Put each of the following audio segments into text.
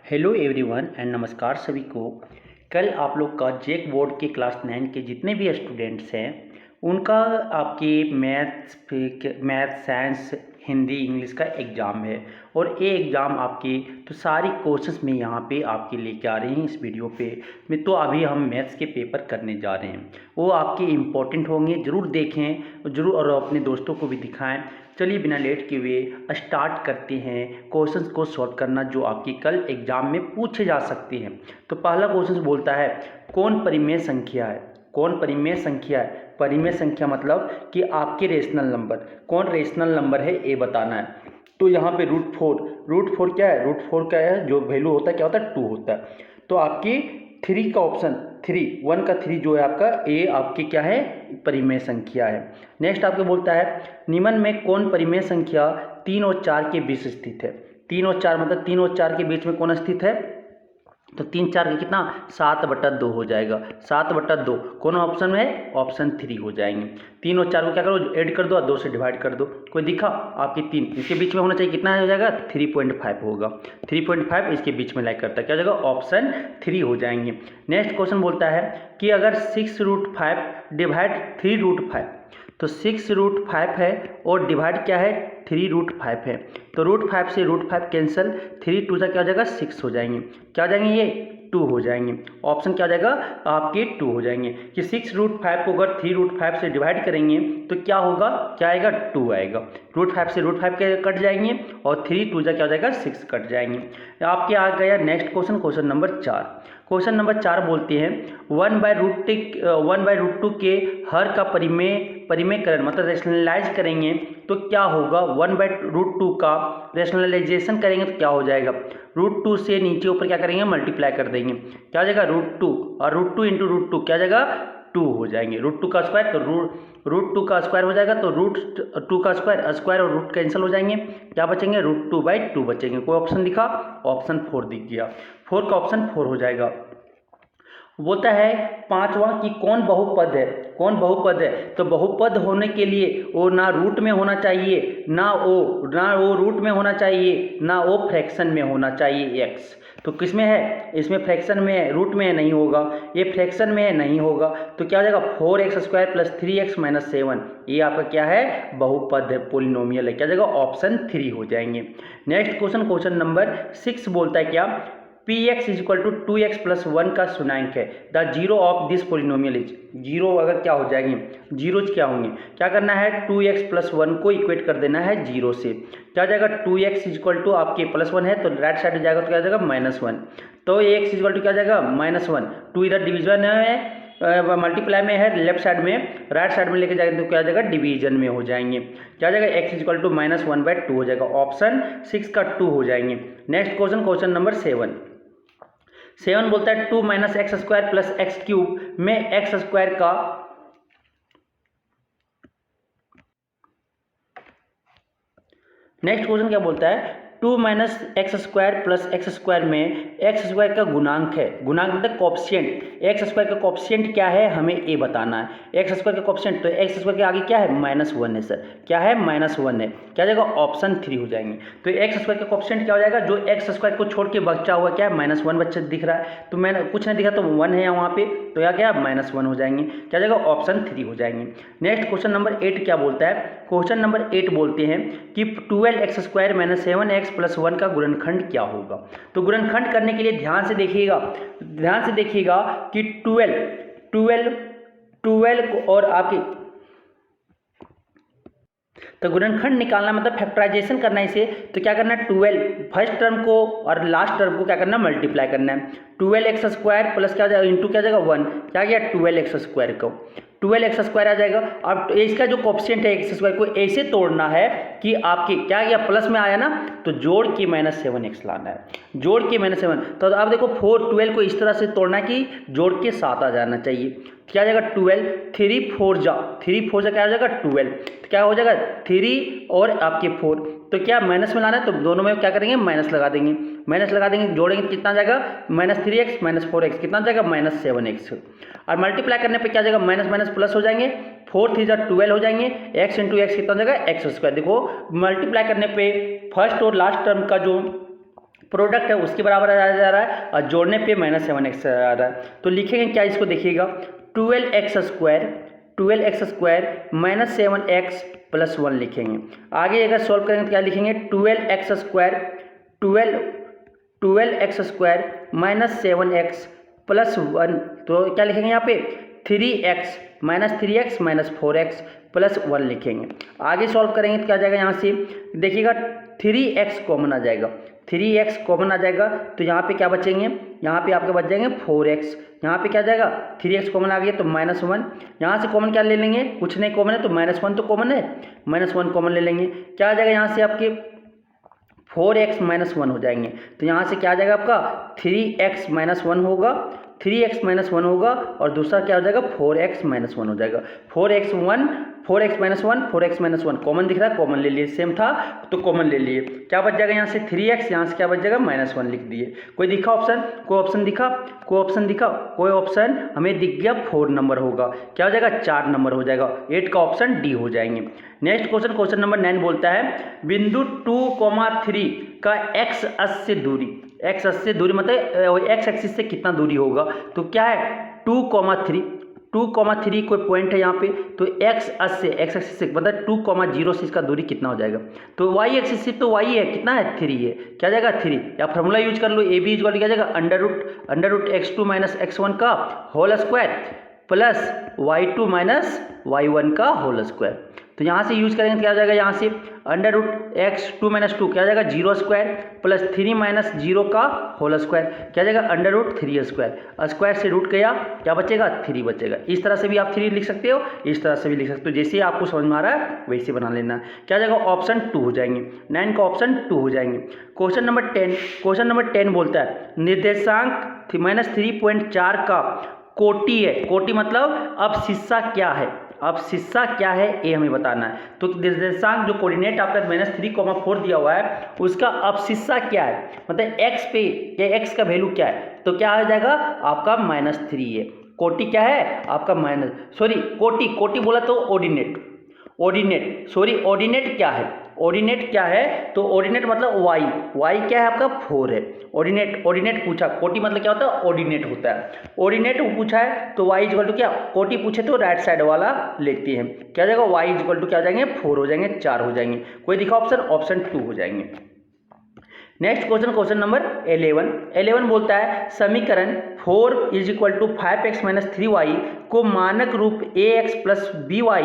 Hello everyone and नमस्कार सभी को। कल आप लोग का जेक बोर्ड के क्लास 9 के जितने भी स्टूडेंट्स हैं उनका आपके मैथ साइंस हिंदी इंग्लिश का एग्ज़ाम है और ये एग्ज़ाम आपके तो सारी कोर्सेस में यहाँ पे आपके लेके आ रहे हैं इस वीडियो पे में। तो अभी हम मैथ्स के पेपर करने जा रहे हैं, वो आपके इम्पोर्टेंट होंगे, ज़रूर देखें ज़रूर और अपने दोस्तों को भी दिखाएं। चलिए बिना लेट के हुए स्टार्ट करते हैं क्वेश्चंस को सॉल्व करना जो आपकी कल एग्जाम में पूछे जा सकते हैं। तो पहला क्वेश्चन बोलता है कौन परिमेय संख्या है। कौन परिमेय संख्या है? परिमेय संख्या मतलब कि आपके रेशनल नंबर, कौन रेशनल नंबर है ये बताना है। तो यहाँ पे रूट फोर क्या है? रूट फोर क्या है? जो वैल्यू होता है क्या होता है? 2 होता है। तो आपकी 3 का ऑप्शन 1 का 3 जो है आपका ए आपकी क्या है? परिमेय संख्या है। नेक्स्ट आपको बोलता है निम्न में कौन परिमेय संख्या 3 और 4 के बीच स्थित है। 3 और 4 मतलब 3 और 4 के बीच में कौन स्थित है? तो 3 4 का कितना? 7/2 हो जाएगा। 7/2 कौन ऑप्शन में है? ऑप्शन 3 हो जाएंगे। 3 और 4 को क्या करो? ऐड कर दो और 2 से डिवाइड कर दो। कोई दिखा आपकी 3 इसके बीच में होना चाहिए, कितना हो जाएगा? 3.5 होगा। 3.5 इसके बीच में लाइक करता है, क्या हो जाएगा? ऑप्शन 3 हो जाएंगे। नेक्स्ट क्वेश्चन बोलता है कि अगर 6√5 डिवाइड 3√5, तो 6√5 है और डिवाइड क्या है? 3√5 है। तो √5 से √5 कैंसिल, 3 2 क्या हो जाएगा? 6 हो जाएंगे। क्या हो जाएंगे? ये 2 हो जाएंगे। ऑप्शन क्या हो जाएगा? आपके 2 हो जाएंगे कि 6√5 को अगर 3√5 से डिवाइड करेंगे तो क्या होगा? क्या आएगा? 2 आएगा। √5 से √5 के कट जाएंगे और 3 2 क्या हो जाएगा? 6 कट जाएंगे। आपके आ गया next question, question number 4। Question number 4 बोलते हैं 1/√2 के हर का परिमेयकरण मतलब रेशनलाइज करेंगे तो क्या होगा? 1/√2 का रेशनलाइजेशन करेंगे तो क्या हो जाएगा? √2 से नीचे ऊपर क्या करेंगे? मल्टीप्लाई कर देंगे। क्या हो जाएगा? √2 और √2 इंटू √2 क्या हो जाएगा? 2 हो जाएंगे। √2 का स्क्वायर तो √2 का स्क्वायर हो जाएगा, तो √2 का स्क्वायर और रूट कैंसिल हो जाएंगे। क्या बचेंगे? √2/2 बचेंगे। कोई ऑप्शन दिखा? ऑप्शन 4 दिख गया। 4 का ऑप्शन 4 हो जाएगा। बोलता है पांचवा कि कौन बहुपद है। कौन बहुपद है? तो बहुपद होने के लिए वो ना रूट में होना चाहिए, ना वो रूट में होना चाहिए, ना वो फ्रैक्शन में होना चाहिए एक्स। तो किस में है? इसमें फ्रैक्शन में है, रूट में नहीं होगा। ये फ्रैक्शन में है, नहीं होगा। तो क्या हो जाएगा? 4x² + 3x - 7 ये आपका क्या है? बहुपद है, पोलिनोमियल है। क्या जाएगा? ऑप्शन 3 हो जाएंगे। नेक्स्ट क्वेश्चन, क्वेश्चन नंबर 6 बोलता है क्या? Px = 2x + 1 का शून्यांक है। The zero of this polynomial is, zero अगर क्या हो जाएंगे? जीरोज क्या होंगे? क्या करना है? 2x + 1 को इक्वेट कर देना है 0 से। क्या जाएगा? 2x = आपके +1 है तो राइट साइड में जाएगा तो क्या जाएगा? -1। तो x = क्या जाएगा? -1। 2 इधर डिवीजन है, मल्टीप्लाई में है लेफ्ट साइड में, राइट साइड में लेके जाएंगे तो क्या जाएगा? डिवीजन में हो जाएंगे। क्या जाएगा? x = -1/2 हो जाएगा। ऑप्शन 6 का 2 हो जाएंगे। नेक्स्ट क्वेश्चन, क्वेश्चन नंबर 7 बोलता है 2 - x² + x³ में x² का नेक्स्ट क्वेश्चन क्या बोलता है? 2 - x² + x² में x² का गुणांक है। गुणांक मतलब कोएफिशिएंट। x² का कोएफिशिएंट क्या है हमें ये बताना है। x² का कोएफिशिएंट तो x² के आगे क्या है? -1 है सर। क्या है? -1 है। क्या जाएगा? ऑप्शन 3 हो जाएंगे। तो x² का कोएफिशिएंट क्या हो जाएगा? जो x² को छोड़ के बचा हुआ क्या है? -1 बच्चा दिख रहा है, तो मैंने कुछ नहीं दिखा तो 1 है वहाँ पे, तो यह क्या? -1 हो जाएंगे। क्या जाएगा? ऑप्शन 3 हो जाएंगे। नेक्स्ट क्वेश्चन नंबर 8 क्या बोलता है? क्वेश्चन नंबर 8 बोलते हैं कि 12x² - 7x + 1 का गुणनखंड क्या होगा। तो गुणनखंड करने के लिए ध्यान से देखिएगा कि 12 और आपकी तो गुणनखंड निकालना मतलब फैक्टराइजेशन करना है इसे, तो क्या करना है? 12 फर्स्ट टर्म को और लास्ट टर्म को क्या करना है? मल्टीप्लाई करना है। 12x² प्लस क्या जाएगा? इंटू क्या जाएगा? 1। क्या गया? 12x² को 12x² आ जाएगा। अब इसका जो कोएफिशिएंट है x² को ऐसे तोड़ना है कि आपके क्या गया? प्लस में आया ना, तो जोड़ के -7x लाना है। जोड़ के -7, तो अब देखो 12 को इस तरह से तोड़ना है कि जोड़ के 7 आ जाना चाहिए। क्या जाएगा? 12 3 4 जा क्या हो जाएगा? 12। तो क्या हो जाएगा? 3 और आपके 4, तो क्या माइनस में लाना है तो दोनों में क्या करेंगे? माइनस लगा देंगे, जोड़ेंगे तो कितना जाएगा? -3x - 4x कितना जाएगा? -7x। और मल्टीप्लाई करने पे क्या जाएगा? माइनस माइनस प्लस हो जाएंगे, 4 3 12 हो जाएंगे, x इंटू एक्स कितना जाएगा? x²। देखो मल्टीप्लाई करने पे फर्स्ट और लास्ट टर्म का जो प्रोडक्ट है उसके बराबर आ जा रहा है और जोड़ने पे -7x आ रहा है। तो लिखेंगे क्या इसको, देखिएगा 12x square minus 7x plus 1 लिखेंगे। आगे अगर सॉल्व करेंगे तो क्या लिखेंगे 12x square minus 7x plus 1, तो क्या लिखेंगे यहाँ पे 3x माइनस 4x प्लस 1 लिखेंगे। आगे सॉल्व करेंगे तो क्या जाएगा, यहाँ से देखिएगा 3x कॉमन आ जाएगा, 3x कॉमन आ जाएगा तो यहाँ पे क्या बचेंगे, यहाँ पे आपके बच जाएंगे 4x, यहाँ पे क्या जाएगा 3x कॉमन आ गया तो -1, यहाँ से कॉमन क्या ले लेंगे, कुछ नहीं कॉमन है तो -1 तो कॉमन है, -1 कॉमन ले लेंगे, क्या आ जाएगा यहाँ से आपके 4x -1 हो जाएंगे। तो यहाँ से क्या आ जाएगा आपका 3x -1 होगा, 3x -1 होगा और दूसरा क्या हो जाएगा 4x -1 हो जाएगा। 4x -1 कॉमन दिख रहा है, कॉमन ले लिए, सेम था तो कॉमन ले लिए, क्या बच जाएगा यहाँ से 3x, यहाँ से क्या बच जाएगा -1 लिख दिए। कोई दिखा ऑप्शन, कोई ऑप्शन दिखा, कोई ऑप्शन हमें दिख गया 4 नंबर होगा, क्या हो जाएगा 4 नंबर हो जाएगा, 8 का ऑप्शन डी हो जाएंगे। नेक्स्ट क्वेश्चन नंबर 9 बोलता है बिंदु 2,3 का x अक्ष से दूरी, x अक्ष से दूरी मतलब x एक्सिस से कितना दूरी होगा, तो क्या है 2,3 कोई पॉइंट है यहाँ पे, तो x एक्सिस से मतलब 2,0 से इसका दूरी कितना हो जाएगा, तो y एक्सिस से तो y है, कितना है 3 है, क्या जाएगा 3, या फॉर्मूला यूज कर लो AB इक्वल क्या जाएगा under root x2 minus x1 का whole square plus y2 minus y1 का होल स्क्वायर। तो यहाँ से यूज करेंगे क्या हो जाएगा, यहाँ से √x2 - 2 क्या हो जाएगा 0 स्क्वायर प्लस 3 - 0 का होल स्क्वायर, क्या जाएगा √3 स्क्वायर, स्क्वायर से रूट गया क्या बचेगा 3 बचेगा। इस तरह से भी आप 3 लिख सकते हो, इस तरह से भी लिख सकते हो, जैसे आपको समझ में आ रहा है वैसे बना लेना। क्या जाएगा ऑप्शन 2 हो जाएंगे, 9 का ऑप्शन 2 हो जाएंगे। क्वेश्चन नंबर 10 बोलता है निर्देशांक -3.4 का कोटि है, कोटि मतलब अब हिस्सा क्या है ये हमें बताना है। तो निर्देशांक जो कोऑर्डिनेट आपका -3,4 दिया हुआ है उसका अवशिष्टा क्या है, मतलब x पे या x का वैल्यू क्या है, तो क्या आ जाएगा आपका -3 है। कोटि क्या है आपका कोटि बोला तो ऑर्डिनेट क्या है, तो ऑर्डिनेट मतलब y क्या है आपका 4 है। ऑर्डिनेट पूछा, कोटि मतलब क्या होता है ऑर्डिनेट होता है, ऑर्डिनेट पूछा है तो y इक्वल टू क्या, कोटि पूछे तो राइट साइड वाला लेते हैं, क्या जाएगा y इक्वल टू क्या हो जाएंगे 4 हो जाएंगे, 4 हो जाएंगे। कोई दिखा ऑप्शन 2 हो जाएंगे। नेक्स्ट क्वेश्चन नंबर 11 बोलता है समीकरण 4 = 5x - 3y को मानक रूप ax + by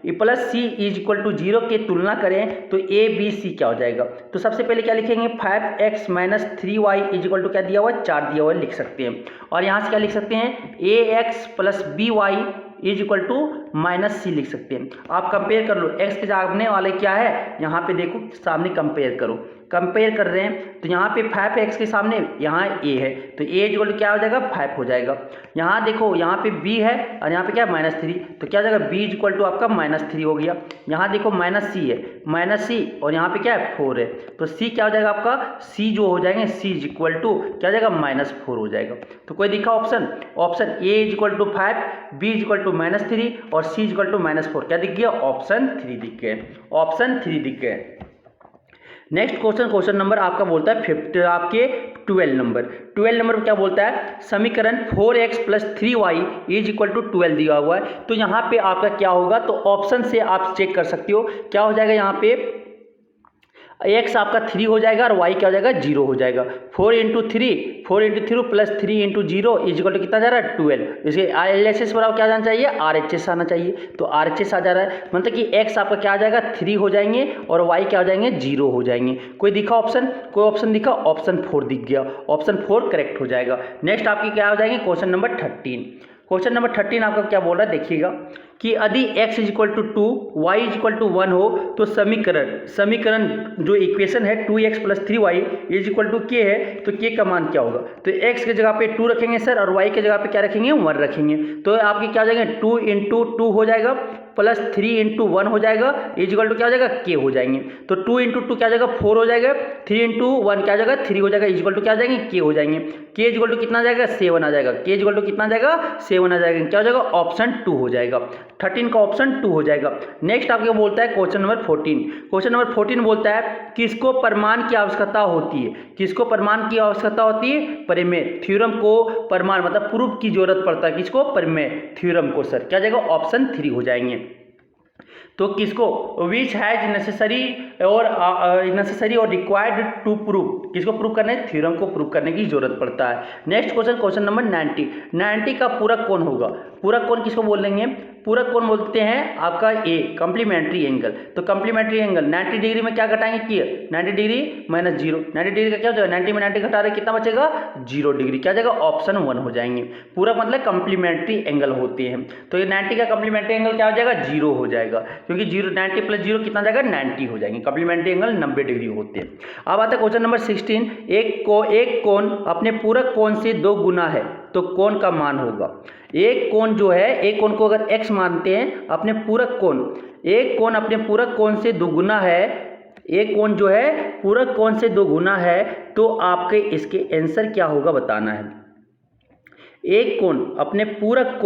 + c = 0 के तुलना करें तो a b c क्या हो जाएगा। तो सबसे पहले क्या लिखेंगे 5x - 3y = क्या दिया हुआ 4 दिया हुआ लिख सकते हैं, और यहाँ से क्या लिख सकते हैं ax + by = -c लिख सकते हैं। आप कंपेयर कर लो, x के सामने वाले क्या है, यहाँ पे देखो सामने कंपेयर करो, कंपेयर कर रहे हैं तो यहाँ पे 5x के सामने यहाँ a है तो a = क्या हो जाएगा 5 हो जाएगा। यहाँ देखो यहाँ पे b है और यहाँ पे क्या -3 तो क्या हो जाएगा b = आपका -3 हो गया। यहाँ देखो -c है, -c और यहाँ पे क्या है 4 है तो c क्या हो जाएगा आपका c जो हो जाएंगे c = क्या हो जाएगा -4 हो जाएगा। तो कोई दिखा ऑप्शन a = 5, b = -3 और c = -4, क्या दिख गया ऑप्शन 3 दिख गए। नेक्स्ट क्वेश्चन नंबर आपका बोलता है 12 नंबर क्या बोलता है समीकरण 4x + 3y = 12 दिया हुआ है। तो यहाँ पे आपका क्या होगा, तो ऑप्शन से आप चेक कर सकते हो क्या हो जाएगा, यहाँ पे x आपका 3 हो जाएगा और y क्या हो जाएगा 0 हो जाएगा। 4 × 3 + 3 × 0 = कितना जा रहा है 12। इसके LHS बराबर क्या जाना चाहिए RHS आना चाहिए, तो RHS आ जा रहा है, मतलब कि x आपका क्या आ जाएगा 3 हो जाएंगे और y क्या हो जाएंगे 0 हो जाएंगे। कोई दिखा ऑप्शन दिखा, ऑप्शन 4 दिख गया, ऑप्शन 4 करेक्ट हो जाएगा। नेक्स्ट आपकी क्या हो जाएंगे क्वेश्चन नंबर 13 आपका क्या बोल रहा है देखिएगा कि यदि x = 2 y = 1 हो तो समीकरण जो इक्वेशन है 2x + 3y = k है तो k का मान क्या होगा। तो x के जगह पे 2 रखेंगे सर और y के जगह पे क्या रखेंगे 1 रखेंगे, तो आपके क्या हो जाएंगे 2 × 2 हो जाएगा प्लस 3 इंटू 1 हो जाएगा इजिकल टू क्या हो जाएगा के हो जाएंगे। तो 2 इंटू 2 क्या हो जाएगा 4 हो जाएगा, 3 इंटू 1 क्या हो जाएगा 3 हो जाएगा इजिकल टू क्या हो जाएंगे के हो जाएंगे। के इजिकल टू कितना आ जाएगा 7 आ जाएगा, के इजिकल टू कितना आ जाएगा 7 आ जाएगा, क्या हो जाएगा ऑप्शन 2 हो जाएगा, 13 का ऑप्शन 2 हो जाएगा। नेक्स्ट आपको बोलता है क्वेश्चन नंबर 14, क्वेश्चन नंबर 14 बोलता है किसको प्रमाण की आवश्यकता होती है, किसको प्रमाण की आवश्यकता होती है, प्रमेय थ्योरम को प्रमाण मतलब प्रूफ की जरूरत पड़ता है, किसको प्रमेय थ्योरम को सर, क्या जाएगा ऑप्शन 3 हो जाएंगे। तो किसको विच हैज नेसेसरी और रिक्वायर्ड टू प्रूव, किसको प्रूव करना है, थ्योरम को प्रूव करने की जरूरत पड़ता है। नेक्स्ट क्वेश्चन, क्वेश्चन नंबर 90 का पूरक कौन होगा, पूरक कौन किसको बोल देंगे, पूरक कौन बोलते हैं आपका ए कम्प्लीमेंट्री एंगल। तो कम्प्लीमेंट्री एंगल 90 डिग्री में क्या घटाएंगे किए 90 डिग्री माइनस 0, 90 डिग्री का क्या हो जाएगा 90 में 90 घटा रहे कितना बचेगा 0 डिग्री, क्या जाएगा ऑप्शन 1 हो जाएंगे। पूरक मतलब कम्प्लीमेंट्री एंगल होते हैं, तो ये 90 का कम्प्लीमेंट्री एंगल क्या हो जाएगा 0 हो जाएगा, क्योंकि 90 प्लस 0 कितना जाएगा 90 हो जाएंगे, कम्प्लीमेंट्री एंगल 90 डिग्री होते हैं। अब आता है क्वेश्चन नंबर 16, एक कोण अपने पूरक कोण से 2 गुना है तो कोण का मान होगा। एक कोण जो है, एक कोण को अगर x मानते हैं अपने पूरक कोण, एक कोण अपने पूरक कोण से 2 गुना है, एक कोण जो है पूरक कोण से 2 गुना है, तो आपके इसके आंसर क्या होगा बताना है। एक कोण अपने पूरक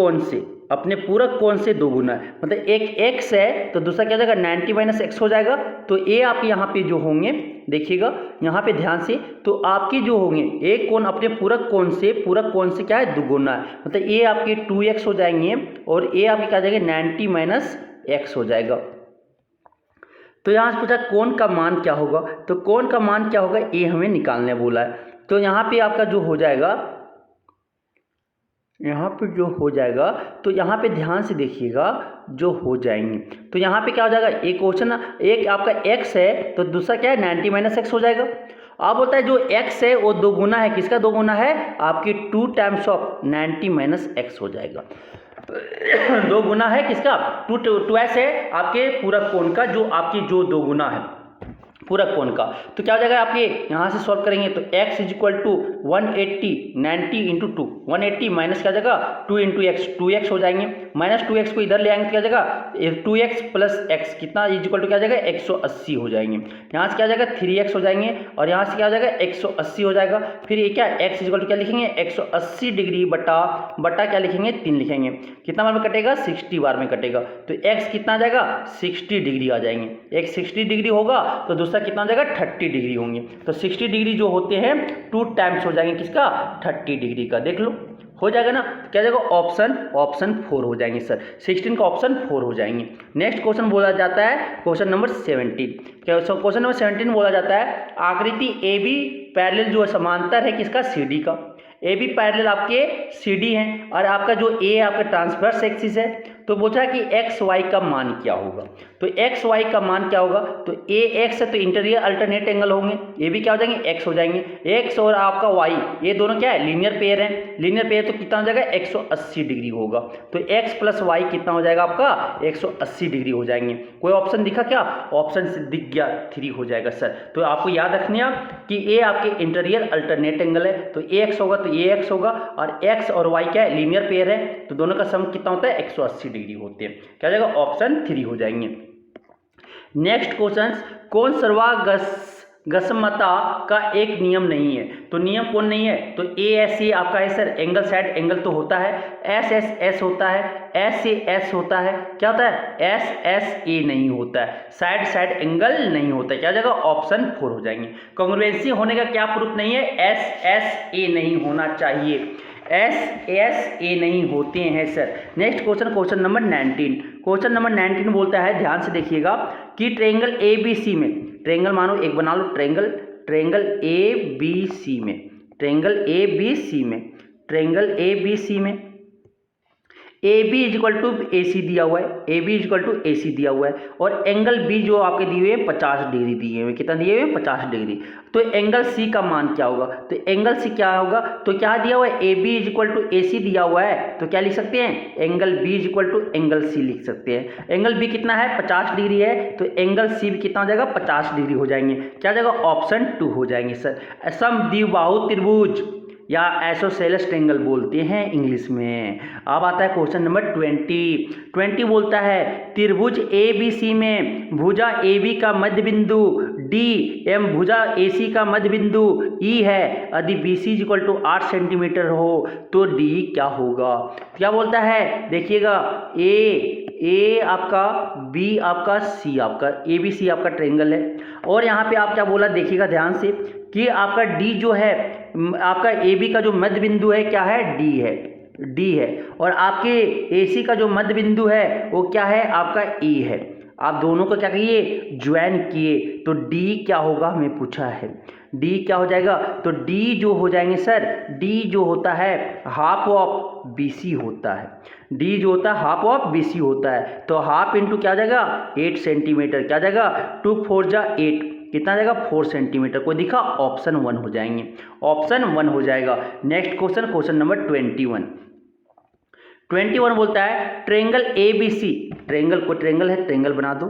कोण से 2 गुना है, मतलब एक x है तो दूसरा क्या हो जाएगा 90 माइनस x हो जाएगा। तो ये आपके यहाँ पे जो होंगे देखिएगा यहाँ पे ध्यान से, तो आपके जो होंगे एक कोण अपने पूरक कोण से क्या है 2 गुना है, मतलब ये आपके 2x हो जाएंगे और ये आपके क्या जाएंगे 90 माइनस x हो जाएगा। तो यहाँ से पूछा कोण का मान क्या होगा, तो कोण का मान क्या होगा ये हमें निकालने बोला है। तो यहाँ पे आपका जो हो जाएगा, यहाँ पे जो हो जाएगा, तो यहाँ पे ध्यान से देखिएगा जो हो जाएंगे, तो यहाँ पे क्या हो जाएगा एक क्वेश्चन, एक आपका x है तो दूसरा क्या है 90 माइनस x हो जाएगा। अब बोलता है जो x है वो 2 गुना है, किसका 2 गुना है आपकी 2 टाइम्स ऑफ 90 माइनस x हो जाएगा। 2 गुना है किसका 2s है आपके पूरक कोण का, जो आपकी जो 2 गुना है पूरक कोण का। तो क्या हो जाएगा आपके यहाँ से सॉल्व करेंगे तो x is equal to 180 90 into 2, 180 minus क्या जाएगा 2 इंटू एक्स, 2x हो जाएंगे, माइनस 2x को इधर ले आएंगे तो क्या जाएगा 2x प्लस x कितना इजिक्वल टू क्या जाएगा 180 हो जाएंगे। यहाँ से क्या जाएगा 3x हो जाएंगे और यहाँ से क्या हो जाएगा 180 हो जाएगा। फिर ये क्या x इजिक्वल टू क्या लिखेंगे 180 डिग्री बटा क्या लिखेंगे 3 लिखेंगे, कितना बार में कटेगा 60 बार में कटेगा। तो x कितना आ जाएगा 60 डिग्री आ जाएंगे, x 60 डिग्री होगा तो दूसरा कितना हो जाएगा 30 डिग्री होंगे। तो 60 डिग्री जो होते हैं 2 टाइम्स हो जाएंगे किसका 30 डिग्री का, देख लो हो जाएगा ना। क्या जाएगा ऑप्शन 4 हो जाएंगे सर, 16 का ऑप्शन 4 हो जाएंगे। नेक्स्ट क्वेश्चन बोला जाता है क्वेश्चन नंबर 17, क्वेश्चन नंबर 17 बोला जाता है आकृति ए बी पैरेलल जो समांतर है किसका सी डी का, ए बी पैरेलल आपके सी डी हैं और आपका जो ए आपका ट्रांसवर्स एक्सिस है। तो पूछा कि एक्स वाई का मान क्या होगा, तो एक्स वाई का मान क्या होगा, तो ए एक्स है तो इंटीरियर अल्टरनेट एंगल होंगे, ये भी क्या हो जाएंगे एक्स हो जाएंगे, एक्स और आपका वाई ये दोनों क्या है लीनियर पेयर हैं, लीनियर पेयर तो कितना हो जाएगा 180 डिग्री होगा। तो एक्स प्लस वाई कितना हो जाएगा आपका 180 डिग्री हो जाएंगे। कोई ऑप्शन दिखा क्या, ऑप्शन से दिख गया 3 हो जाएगा सर। तो आपको याद रखने कि ए आपके इंटीरियर अल्टरनेट एंगल है, तो ए एक्स होगा तो ए एक्स होगा और एक्स और वाई क्या है लीनियर पेयर है, तो दोनों का सम कितना होता है 180 डिग्री होते हैं, क्या हो जाएगा ऑप्शन 3 हो जाएंगे। नेक्स्ट क्वेश्चन, कौन सर्वागस्मता का एक नियम नहीं है, तो नियम कौन नहीं है, तो ए एस ए आपका है सर, एंगल साइड एंगल तो होता है, एस एस एस होता है, एस से एस होता है, क्या होता है एस एस ए नहीं होता है, साइड साइड एंगल नहीं होता है, क्या हो जाएगा ऑप्शन 4 हो जाएंगे। कांग्रुएंसी होने का क्या प्रूफ नहीं है, एस एस ए नहीं होना चाहिए, एस एस ए नहीं होते हैं sir. Next question, question number 19, question number 19 बोलता है ध्यान से देखिएगा कि ट्रायंगल ए बी सी में, ट्रायंगल मानो एक बना लो ट्रायंगल ए बी सी में, ट्रायंगल ए बी सी में, ट्रायंगल ए बी सी में ए B is equal to A C दिया हुआ है, A B is equal to A C दिया हुआ है और एंगल बी जो आपके दिए हुए हैं 50 डिग्री दिए हुए, कितना दिए हुए हैं 50 डिग्री। तो एंगल सी का मान क्या होगा, तो एंगल सी क्या होगा, तो क्या दिया हुआ है A B is equal to A C दिया हुआ है, तो क्या लिख सकते हैं angle B is equal to angle C लिख सकते हैं। एंगल बी कितना है 50 डिग्री है, तो एंगल सी भी कितना हो जाएगा 50 डिग्री हो जाएंगे, क्या हो जाएगा ऑप्शन 2 हो जाएंगे सर। समद्विबाहु त्रिभुज या आइसोसेलेस ट्रायंगल बोलते हैं इंग्लिश में। अब आता है क्वेश्चन नंबर 20 बोलता है त्रिभुज ABC में भुजा AB का मध्य बिंदु D एवं भुजा AC का मध्य बिंदु E है, यदि BC = 8 सेंटीमीटर हो तो D क्या होगा। क्या बोलता है देखिएगा, A आपका, B आपका, C आपका, ABC आपका ट्रायंगल है। और यहाँ पे आप क्या बोला देखिएगा ध्यान से कि आपका D जो है, आपका AB का जो मध्य बिंदु है क्या है, D है और आपके AC का जो मध्य बिंदु है वो क्या है, आपका E है। आप दोनों को क्या कहिए, ज्वाइन किए तो D क्या होगा हमें पूछा है। D क्या हो जाएगा, तो D जो हो जाएंगे सर, D जो होता है हाफ ऑफ BC होता है। D जो होता है हाफ ऑफ BC होता है, तो हाफ इंटू क्या हो जाएगा 8 सेंटीमीटर, क्या जाएगा 2 4 जा 8, कितना जाएगा 4 सेंटीमीटर। कोई दिखा, ऑप्शन 1 हो जाएंगे, ऑप्शन 1 हो जाएगा। नेक्स्ट क्वेश्चन, क्वेश्चन नंबर 21 बोलता है ट्रायंगल ABC, ट्रायंगल को ट्रायंगल है, ट्रायंगल बना दो,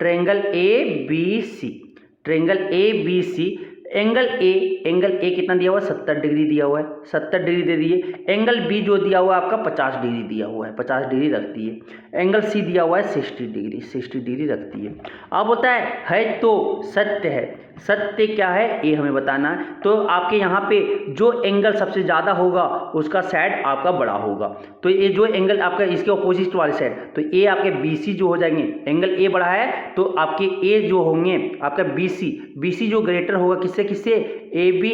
ट्रायंगल ABC एंगल A कितना दिया हुआ है, 70 डिग्री दिया हुआ है, 70 डिग्री दे दिए। एंगल B जो दिया हुआ है आपका 50 डिग्री दिया हुआ है, 50 डिग्री रखती है। एंगल C दिया हुआ है 60 डिग्री रखती है। अब होता है तो सत्य है, सत्य क्या है ये हमें बताना है। तो आपके यहाँ पे जो एंगल सबसे ज़्यादा होगा उसका साइड आपका बड़ा होगा। तो ये जो एंगल आपका इसके अपोजिट वाले साइड, तो ये आपके BC जो हो जाएंगे, एंगल A बड़ा है तो आपके A जो होंगे आपका BC जो ग्रेटर होगा किससे AB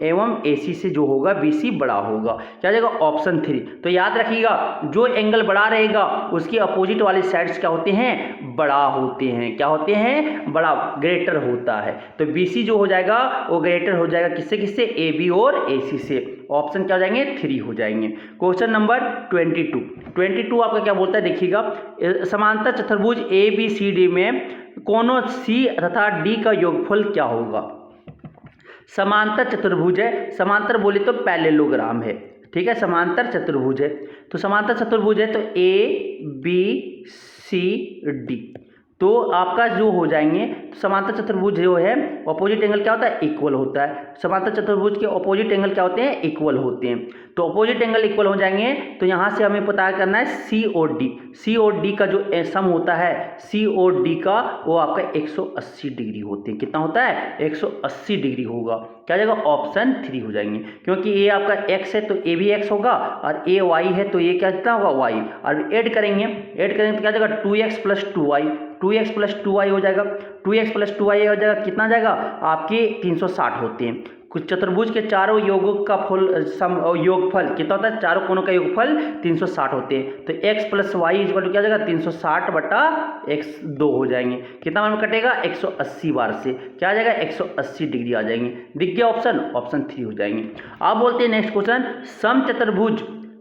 एवं AC से जो होगा BC बड़ा होगा। क्या जाएगा, ऑप्शन 3। तो याद रखिएगा जो एंगल बड़ा रहेगा उसके अपोजिट वाले साइड्स क्या होते हैं, बड़ा होते हैं। क्या होते हैं, बड़ा, ग्रेटर होता है। तो BC जो हो जाएगा वो ग्रेटर हो जाएगा किससे AB और AC से। ऑप्शन क्या हो जाएंगे, 3 हो जाएंगे। क्वेश्चन नंबर 22 आपका क्या बोलता है देखिएगा, समांतर चतुर्भुज ABCD में कोनों C तथा D का योगफल क्या होगा। समांतर चतुर्भुज है, समांतर बोले तो पैरेललोग्राम है, ठीक है, समांतर चतुर्भुज है। तो समांतर चतुर्भुज है तो ABCD, तो आपका जो हो जाएंगे समांतर चतुर्भुज जो है ऑपोजिट एंगल क्या होता है, इक्वल होता है। समांतर चतुर्भुज के ऑपोजिट एंगल क्या होते हैं, इक्वल होते हैं। तो ऑपोजिट एंगल इक्वल हो जाएंगे तो यहाँ से हमें पता करना है C और D का जो सम होता है, C और D का वो आपका 180 डिग्री होते हैं। कितना होता है, 180 डिग्री होगा। क्या जाएगा, ऑप्शन 3 हो जाएंगे, क्योंकि ये आपका x है तो A भी x होगा और A y है तो ये कितना होगा y। और ऐड करेंगे तो क्या जाएगा 2x + 2y, 2x + 2y हो जाएगा, 2x + 2y हो जाएगा, कितना जाएगा आपके 360 होते हैं। कुछ चतुर्भुज के चारों योगों का योगफल कितना होता है, चारों कोनों का योगफल 360 होते हैं। तो x + y = क्या जाएगा 360/x2 हो जाएंगे। कितना बार में कटेगा, 180 बार से क्या आ जाएगा 180 डिग्री आ जाएंगे। दिख गया ऑप्शन 3 हो जाएंगे। अब बोलते हैं नेक्स्ट क्वेश्चन,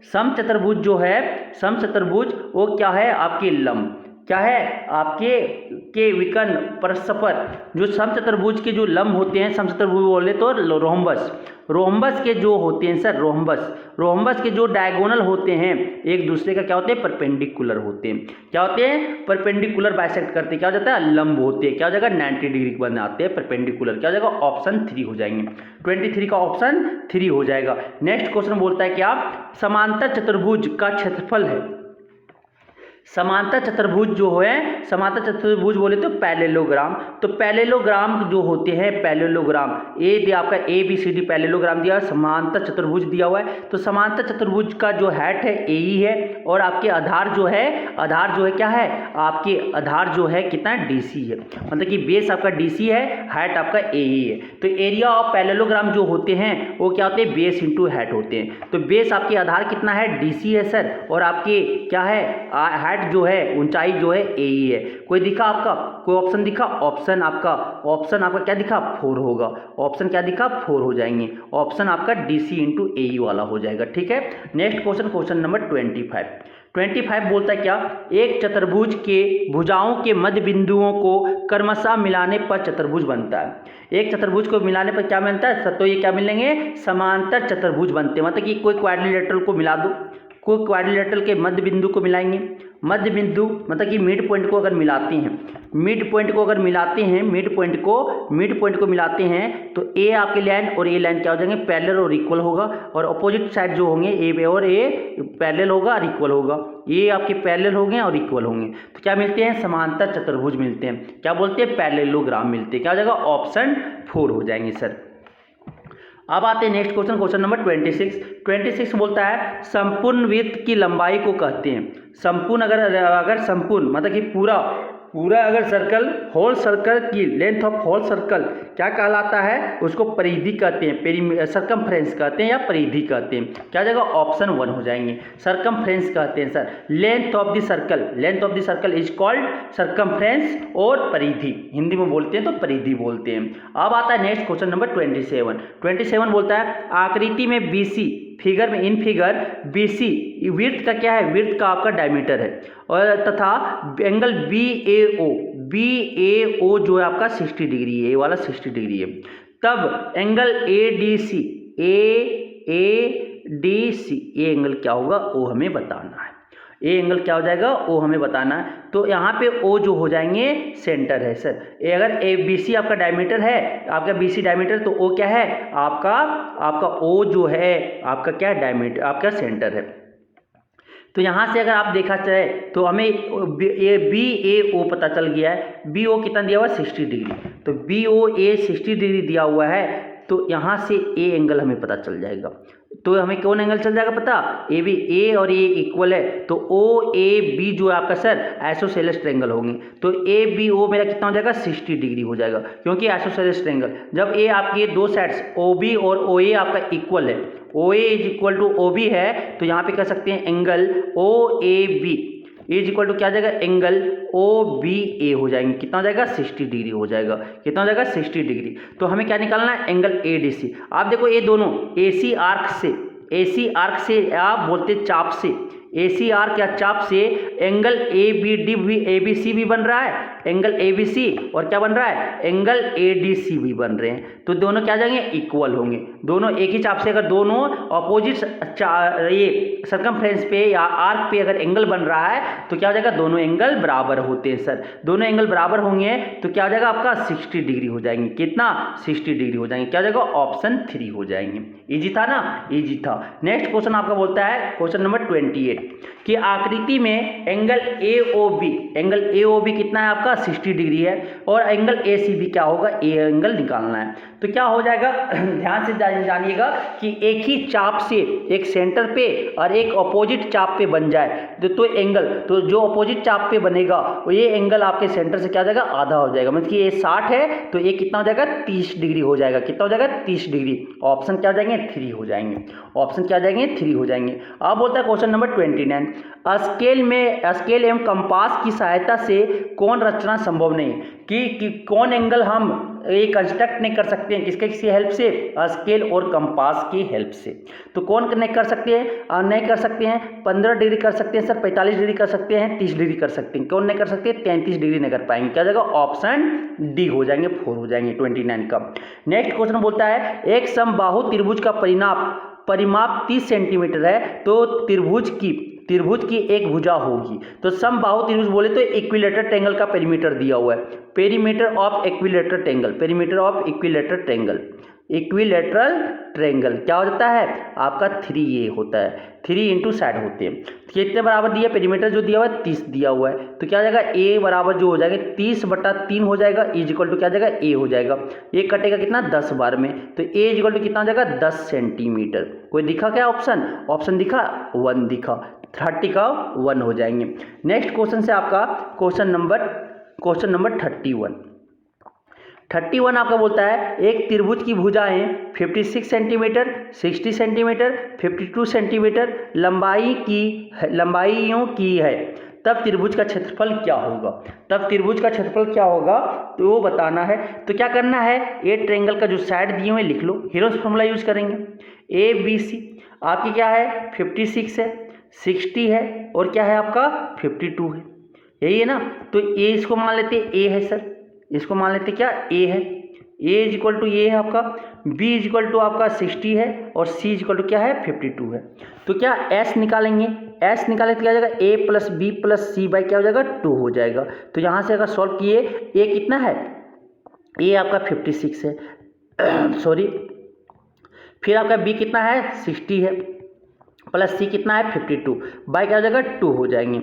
समचतुर्भुज जो है, समचतुर्भुज वो क्या है, आपके लंब क्या है, आपके के विकर्ण परस्पर जो समचतुर्भुज के जो लंब होते हैं, समचतुर्भुज बोले तो रोम्बस के जो होते हैं सर, रोम्बस के जो डायगोनल होते हैं एक दूसरे का क्या होते हैं, परपेंडिकुलर होते हैं। क्या होते हैं, परपेंडिकुलर बाइसेक्ट करते हैं, क्या हो जाता है, लंब होते हैं। क्या हो जाएगा 90 डिग्री बनाते हैं परपेंडिकुलर। क्या हो जाएगा, ऑप्शन 3 हो जाएंगे। 23 का ऑप्शन 3 हो जाएगा। नेक्स्ट क्वेश्चन बोलता है क्या, समांतर चतुर्भुज का क्षेत्रफल है। समांतर चतुर्भुज जो है, समांतर चतुर्भुज बोले तो पैरेललोग्राम, तो पैरेललोग्राम जो होते हैं, पैरेललोग्राम ए दिया आपका ABCD पैरेललोग्राम दिया, समांतर चतुर्भुज दिया हुआ है। तो समांतर चतुर्भुज का जो हेड है AE है और आपके आधार जो है क्या है, आपके आधार जो है कितना DC है, मतलब कि बेस आपका DC है, हाइट आपका AE है। तो एरिया ऑफ पैरेललोग्राम जो होते हैं वो क्या होते हैं, बेस इंटू हाइट होते हैं। तो बेस आपके आधार कितना है, DC है सर, और आपके क्या है, हाइट जो है, ऊंचाई जो है AE है। कोई दिखा आपका, कोई ऑप्शन दिखा, ऑप्शन आपका क्या दिखा, 4 होगा। ऑप्शन क्या दिखा, 4 हो जाएंगे। ऑप्शन आपका DC × AE वाला हो जाएगा, ठीक है। नेक्स्ट क्वेश्चन नंबर 25 बोलता है क्या, एक चतुर्भुज के भुजाओं के मध्य बिंदुओं को क्रमशः मिलाने पर चतुर्भुज बनता है। एक चतुर्भुज को मिलाने पर क्या मिलता है, तो ये क्या मिलेंगे, समांतर चतुर्भुज बनते हैं। मतलब कि कोई क्वाड्रिलेटरल को मिला दो, कोई क्वाड्रिलेटरल के मध्य बिंदु को मिलाएंगे मध्य बिंदु मतलब कि मिड पॉइंट को अगर मिलाते हैं, मिड पॉइंट को मिलाते हैं तो ए आपके लाइन और ए लाइन क्या हो जाएंगे, पैरेलल और इक्वल होगा, और अपोजिट साइड जो होंगे ए और ए पैरेलल होगा और इक्वल होगा, ये आपके पैरेलल होंगे और इक्वल होंगे, तो क्या मिलते हैं, समांतर चतुर्भुज मिलते हैं, क्या बोलते हैं, पैरेललोग्राम मिलते हैं। क्या हो जाएगा, ऑप्शन 4 हो जाएंगे सर। अब आते हैं नेक्स्ट क्वेश्चन, क्वेश्चन नंबर 26 बोलता है संपूर्ण वृत्त की लंबाई को कहते हैं। संपूर्ण अगर संपूर्ण मतलब कि पूरा अगर सर्कल, होल सर्कल की लेंथ ऑफ होल सर्कल क्या कहलाता है, उसको परिधि कहते हैं, सर्कमफ्रेंस कहते हैं या परिधि कहते हैं। क्या जगह, ऑप्शन 1 हो जाएंगे, सर्कमफ्रेंस कहते हैं sir. Length of the circle is called circumference और परिधि, हिंदी में बोलते हैं तो परिधि बोलते हैं। अब आता है नेक्स्ट क्वेश्चन नंबर 27 बोलता है आकृति में BC, इन फिगर BC वृत्त का क्या है, वृत्त का आपका डायमीटर है, और तथा एंगल BAO जो है आपका 60 डिग्री है, ये वाला 60 डिग्री है। तब एंगल ADC, ये एंगल क्या होगा, वो हमें बताना है। ए एंगल क्या हो जाएगा, ओ हमें बताना है। तो यहाँ पे ओ जो हो जाएंगे सेंटर है सर। अगर ABC आपका डायमीटर है, आपका BC डायमीटर, तो ओ क्या है, आपका ओ जो है आपका क्या है, डायमीटर, आपका सेंटर है। तो यहाँ से अगर आप देखा जाए तो हमें BAO पता चल गया है। BO कितना दिया हुआ है, 60 डिग्री। तो BOA 60 डिग्री दिया हुआ है, तो यहाँ से ए एंगल हमें पता चल जाएगा। तो हमें कौन एंगल चल जाएगा पता, ए और ए इक्वल है, तो OAB जो है आपका सर आइसोसेलेस ट्रायंगल होंगे। तो ABO मेरा कितना हो जाएगा, 60 डिग्री हो जाएगा, क्योंकि आइसोसेलेस ट्रायंगल जब ए आपके दो साइड्स OB और OA आपका इक्वल है, OA is equal to OB है, तो यहाँ पे कह सकते हैं angle OAB is equal to क्या हो जाएगा, एंगल OBA हो जाएंगे। कितना हो जाएगा, 60 डिग्री हो जाएगा। कितना हो जाएगा, 60 डिग्री। तो हमें क्या निकालना है, एंगल ADC। आप देखो ये दोनों AC आर्क से आप बोलते चाप से, AC आर्क या चाप से एंगल ABC भी बन रहा है, एंगल ABC और क्या बन रहा है, एंगल ADC भी बन रहे हैं। तो दोनों क्या जाएंगे, इक्वल होंगे। दोनों एक ही चाप से अगर दोनों अपोजिट ये सर्कमफ्रेंस पे या आर्क पे अगर एंगल बन रहा है, तो क्या हो जाएगा, दोनों एंगल बराबर होते हैं सर। दोनों एंगल बराबर होंगे तो क्या हो जाएगा आपका, 60 डिग्री हो जाएंगे। कितना, 60 डिग्री हो जाएंगे। क्या हो जाएगा, ऑप्शन 3 हो जाएंगे। इजी था ना, इजी था। नेक्स्ट क्वेश्चन आपका बोलता है क्वेश्चन नंबर 28 कि आकृति में एंगल AOB कितना है आपका, 60 डिग्री है, और एंगल ACB क्या होगा, ए एंगल निकालना है। तो क्या हो जाएगा, ध्यान से जानिएगा कि एक ही चाप से, एक सेंटर पे और एक अपोजिट चाप पे बन जाए तो एंगल, तो जो अपोजिट चाप पे बनेगा वो ये एंगल आपके सेंटर से क्या हो जाएगा, आधा हो जाएगा। मतलब कि ये 60 है तो ये कितना हो जाएगा, 30 डिग्री हो जाएगा। कितना हो जाएगा, 30 डिग्री। ऑप्शन क्या हो जाएंगे, 3 हो जाएंगे। ऑप्शन क्या हो जाएंगे, 3 हो जाएंगे। अब बोलता है क्वेश्चन नंबर 29 स्केल एवं कंपास की सहायता से कौन रचना संभव नहीं, कि कौन एंगल हम ये कंस्ट्रक्ट नहीं कर सकते हैं, किसकी हेल्प से, स्केल और कंपास की हेल्प से। तो कौन नहीं कर सकते हैं, नहीं कर सकते हैं, 15 डिग्री कर सकते हैं सर, 45 डिग्री कर सकते हैं, 30 डिग्री कर सकते हैं। कौन नहीं कर सकते, 33 डिग्री नहीं कर पाएंगे। क्या जाएगा, ऑप्शन डी हो जाएंगे, 4 हो जाएंगे 29 का। नेक्स्ट क्वेश्चन बोलता है एक समबाहु त्रिभुज का परिमाप 30 सेंटीमीटर है, तो त्रिभुज की एक भुजा होगी। तो समबाहु त्रिभुज बोले तो इक्विलेटरल ट्रायंगल का पेरीमीटर दिया हुआ है, पेरीमीटर ऑफ इक्विलेटरल ट्रायंगल क्या हो जाता है आपका, 3A होता है। 3 इंटू साइड होते हैं। कितने बराबर दिया, पेरीमीटर जो दिया हुआ है 30 दिया हुआ है, तो क्या हो जाएगा, A बराबर जो हो जाएगा 30/3 हो जाएगा, इज इक्वल टू क्या हो जाएगा, A हो जाएगा। ये कटेगा कितना, 10 बार में, तो A इज इक्वल टू कितना हो जाएगा, 10 सेंटीमीटर। कोई दिखा क्या ऑप्शन दिखा, 1 दिखा, 30 का 1 हो जाएंगे। नेक्स्ट क्वेश्चन से आपका क्वेश्चन नंबर 31 आपका बोलता है एक त्रिभुज की भुजाएं 56 सेंटीमीटर, 60 सेंटीमीटर, 52 सेंटीमीटर लंबाइयों की है, तब त्रिभुज का क्षेत्रफल क्या होगा, तो वो बताना है। तो क्या करना है, ये ट्रायंगल का जो साइड दिए हुए लिख लो, हीरोस फॉर्मूला यूज करेंगे। ABC आपकी क्या है, 56 है, 60 है, और क्या है आपका 52 है, यही है ना। तो ये इसको मान लेते हैं A है सर, इसको मान लेते क्या, A है। ए इज इक्वल टू ये है आपका, बी इज इक्वल टू आपका 60 है और सी इज इक्वल टू क्या है 52 है। तो क्या एस निकालेंगे, एस निकालें तो क्या हो जाएगा A plus B plus C by क्या हो जाएगा 2 हो जाएगा। तो यहाँ से अगर सॉल्व किए, ए कितना है, ए आपका 56 है सॉरी, फिर आपका बी कितना है 60 है, प्लस सी कितना है 52 बाई क्या हो जाएगा 2 हो जाएंगे।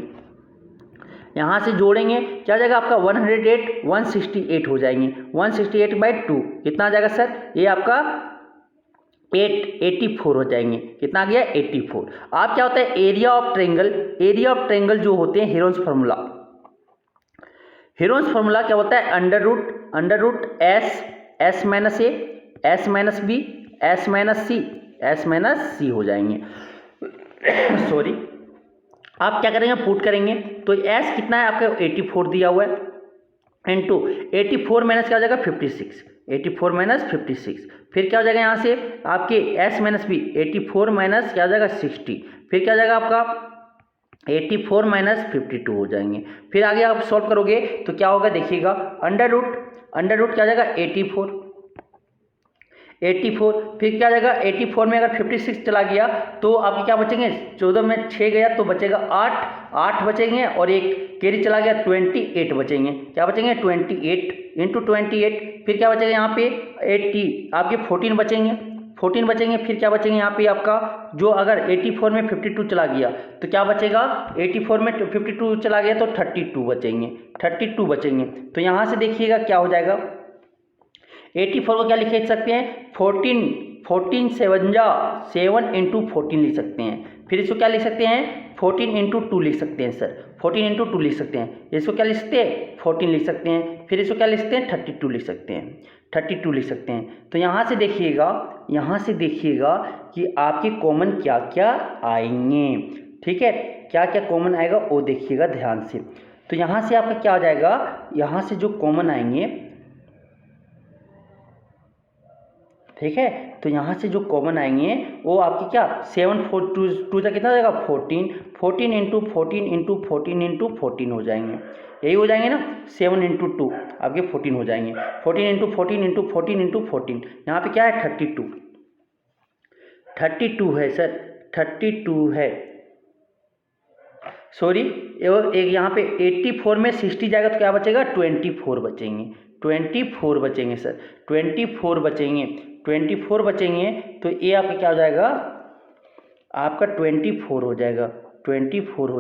यहाँ से जोड़ेंगे क्या हो जाएगा आपका 108 168 हो जाएंगे, 168 बाई 2 कितना आ जाएगा सर, ये आपका 84 हो जाएंगे। कितना आ गया 84। आप क्या होता है area of triangle, area of triangle जो होते हैं हेरोन्स फार्मूला, हेरोन्स फार्मूला क्या होता है under root S minus A S minus B S minus C हो जाएंगे सॉरी। आप क्या करेंगे पुट करेंगे तो एस कितना है आपका 84 दिया हुआ है इंटू 84 माइनस क्या हो जाएगा 56, 84 माइनस 56, फिर क्या हो जाएगा यहाँ से आपके एस माइनस बी 84 माइनस क्या हो जाएगा 60, फिर क्या हो जाएगा आपका 84 माइनस 52 हो जाएंगे। फिर आगे आप सॉल्व करोगे तो क्या होगा देखिएगा अंडर रूट क्या हो जाएगा 84, फिर क्या जाएगा 84 में अगर 56 चला गया तो आपके क्या बचेंगे, 14 में 6 गया तो बचेगा 8 बचेंगे और एक कैरी चला गया 28 बचेंगे। क्या बचेंगे 28 इंटू 28, फिर क्या बचेगा यहाँ पे 80 आपके 14 बचेंगे, फिर क्या बचेंगे यहाँ पे आपका जो अगर 84 में 52 चला गया तो क्या बचेगा 84 में 52 चला गया तो 32 बचेंगे। तो यहाँ से देखिएगा क्या हो जाएगा 84 को क्या लिख सकते हैं 14 7 इंटू 14 लिख सकते हैं, फिर इसको क्या लिख सकते हैं 14 इंटू 2 लिख सकते हैं सर, 14 इंटू 2 लिख सकते हैं, इसको क्या लिख सकते हैं 14 लिख सकते हैं, फिर इसको क्या लिख सकते हैं 32 लिख सकते हैं। तो यहाँ से देखिएगा कि आपके कॉमन क्या क्या आएंगे, ठीक है, क्या क्या कॉमन आएगा वो देखिएगा ध्यान से। तो यहाँ से आपका क्या आ जाएगा, यहाँ से जो कॉमन आएंगे, ठीक है, तो यहाँ से जो कॉमन आएंगे वो आपके क्या 7 4 2 का कितना हो जाएगा 14 इंटू 14 हो जाएंगे, यही हो जाएंगे ना 7 इंटू 2 आपके 14 हो जाएंगे, 14 इंटू 14 यहाँ पे क्या है 32 है सर, 32 है सॉरी, एक यहाँ पे 84 में 60 जाएगा तो क्या बचेगा 24 बचेंगे सर, 24 बचेंगे तो ये आपका क्या हो जाएगा आपका 24 हो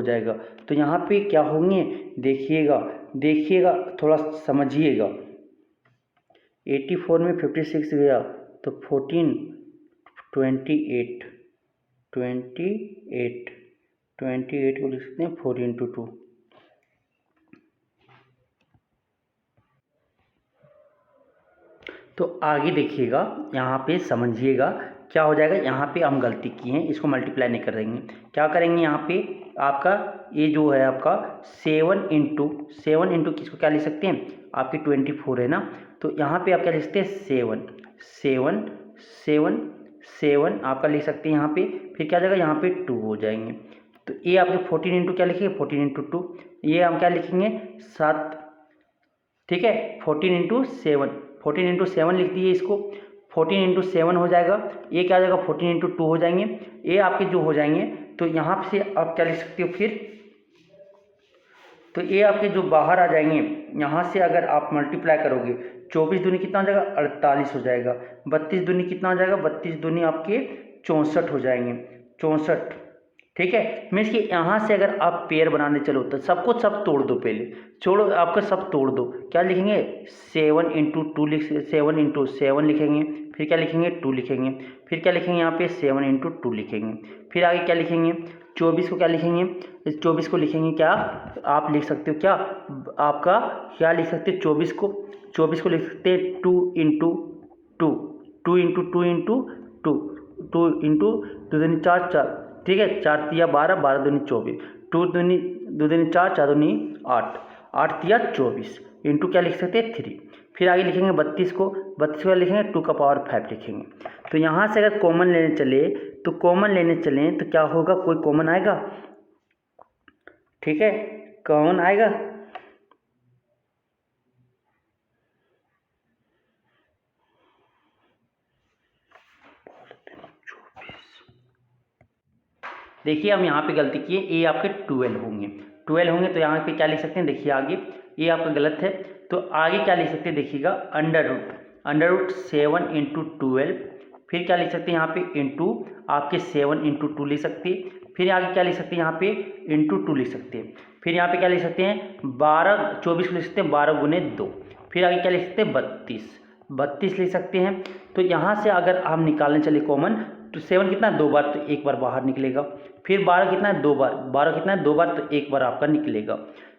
जाएगा। तो यहाँ पे क्या होंगे देखिएगा थोड़ा समझिएगा, 84 में 56 गया तो 14 28 को लिख सकते हैं 4 इंटू 2, तो आगे देखिएगा यहाँ पे समझिएगा क्या हो जाएगा। यहाँ पे हम गलती की हैं, इसको मल्टीप्लाई नहीं कर देंगे, क्या करेंगे यहाँ पे आपका ये जो है आपका 7 इंटू किसको क्या लिख सकते हैं आपके 24 है ना, तो यहाँ पे आप क्या लिख सकते हैं 7 आपका लिख सकते हैं यहाँ पे, फिर क्या जाएगा यहाँ पे 2 हो जाएंगे। तो ये आपके 14 इंटू क्या लिखेंगे 14 इंटू 2, ये हम क्या लिखेंगे 7, ठीक है 14 इंटू 7 लिख दिए इसको, 14 इंटू 7 हो जाएगा, ये क्या हो जाएगा 14 इंटू 2 हो जाएंगे, ये आपके जो हो जाएंगे। तो यहाँ से आप क्या लिख सकते हो फिर, तो ये आपके जो बाहर आ जाएंगे, यहाँ से अगर आप मल्टीप्लाई करोगे 24 दूनी कितना हो जाएगा 48 हो जाएगा, 32 दूनी कितना हो जाएगा 32 दूनी आपके 64 हो जाएंगे, 64, ठीक है। मीन्स कि यहाँ से अगर आप पेयर बनाने चलो तो सब तोड़ दो, पहले छोड़ो आपका सब तोड़ दो, क्या लिखेंगे 7 इंटू 7 लिखेंगे, फिर क्या लिखेंगे 2 लिखेंगे, फिर क्या लिखेंगे यहाँ पे 7 इंटू 2 लिखेंगे, फिर आगे क्या लिखेंगे 24 को क्या लिखेंगे, इस 24 को लिखेंगे क्या आप लिख सकते हो क्या आपका क्या लिख सकते हो 24 को लिख सकते हैं 2 इंटू 2 दूनी 4, ठीक है 4 तिया 12 दूनी 24, 2 दूनी 4 4 दूनी 8 तिया 24 इंटू क्या लिख सकते हैं 3, फिर आगे लिखेंगे 32 को लिखेंगे 2 का पावर 5 लिखेंगे। तो यहाँ से अगर कॉमन लेने चलें तो क्या होगा, कोई कॉमन आएगा, ठीक है कॉमन आएगा, देखिए हम यहाँ पे गलती किए, ए आपके 12 होंगे, 12 होंगे तो यहाँ पे क्या लिख सकते हैं, देखिए आगे ये आपका गलत है, तो आगे क्या लिख सकते हैं देखिएगा, अंडर रूट 7 इंटू 12, फिर क्या लिख सकते हैं यहाँ पे इंटू आपके 7 इंटू 2 लिख सकते हैं, फिर आगे क्या लिख सकते हैं यहाँ पे इंटू 2 लिख सकते हैं, फिर यहाँ पे क्या लिख सकते हैं 24 लिख सकते हैं, 12 गुने 2, फिर आगे क्या लिख सकते हैं 32 लिख सकते हैं। तो यहाँ से अगर हम निकालने चले कॉमन, तो 7 कितना है 2 बार, तो एक बार बाहर निकलेगा, फिर 12 कितना है 2 बार, 12 कितना है 2 बार, तो एक बार आपका निकलेगा।